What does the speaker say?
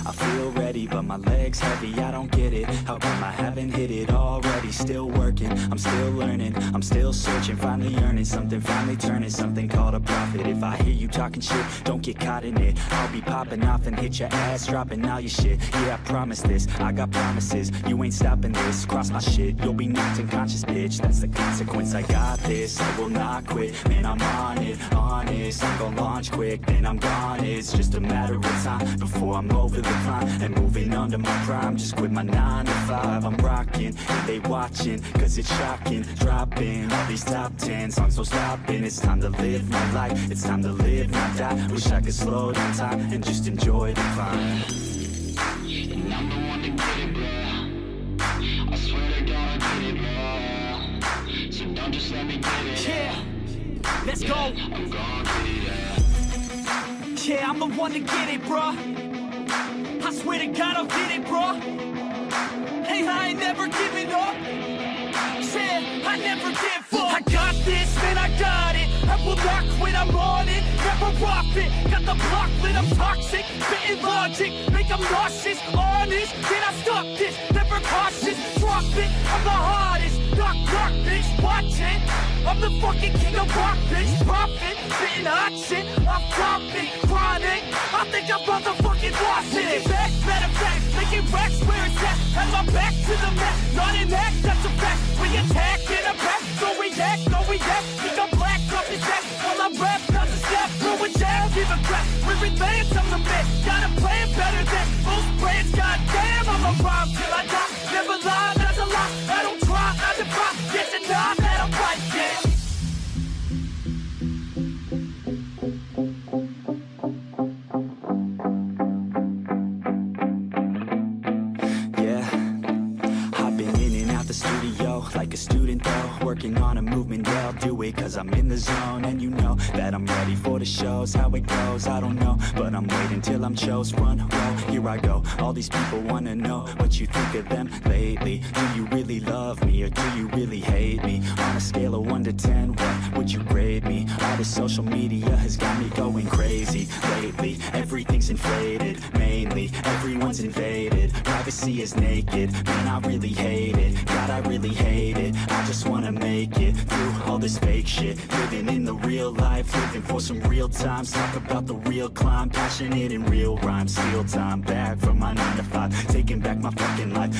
I feel ready, but my legs heavy, I don't get it. How come I haven't hit it already? Still working, I'm still learning, I'm still searching, finally earning something, finally turning something called a profit. If I hear you talking shit, don't get caught in it. I'll be popping off and hit your ass, dropping all your shit. Yeah, I promise this, I got promises, you ain't stopping this. Cross my shit, you'll be knocked unconscious, bitch. That's the consequence, I got this, I will not quit. Man, I'm on it, honest, I'm gon' launch quick, then I'm gone. It's just a matter of time before I'm over the climb and moving under my prime. Just quit my 9 to 5, I'm rocking, and they watching, cause it's shocking. Dropping all these top 10 songs, no stopping. It's time to live my life, it's time to live, not die. Wish I could slow down time and just enjoy the climb. And I'm the one to get it, bro. I swear to God I get it, bro. So don't just let me get it. Yeah, let's go. I'm gon' get it, Yeah, I'm the one to get it, bro. I swear to God I'll get it, bro. Hey, I ain't never giving up. Yeah, I never give up. I got this, man, I got it. I will not quit, I'm on it. Never off it. Got the block lit, I'm toxic. Spitting logic, make them nauseous. Honest, can I stop this? Never cautious, drop it. I'm the hardest. Knock, knock, bitch, watch it. I'm the fucking king of rock, bitch. Profit, spitting hot shit. I'm topic, chronic. I think I'm motherfucking lost it. Back, matter of fact, making racks where it's at. Have my back to the mat, not an act, that's a fact. We attack in a pack, don't react, don't react. Think I'm black, off his back. While I rap, not to step, throw it down, give a crap. We're advanced, I'm the man. Got a plan better than most brands. Goddamn, I'm a rhyme till I die. Never lie, that's a lie. I don't try, I defy. Get to die, that I'm right, yeah. Like a student though, working on a movement, yeah, I'll do it cause I'm in the zone. And you know that I'm ready for the shows. How it goes, I don't know, but I'm waiting till I'm chose. Front row, here I go. All these people wanna know what you think of them lately. Do you really love me or do you really hate me? On a scale of 1 to 10, what would you grade me? All this social media has got me going crazy lately. Everything's inflated, mainly everyone's invaded. Privacy is naked, man, I really hate it. God, I really hate it. I just wanna make it through all this fake shit. Living in the real life, living for some real times. Talk about the real climb, passionate in real rhymes. Steal time back from my 9 to 5, taking back my fucking life.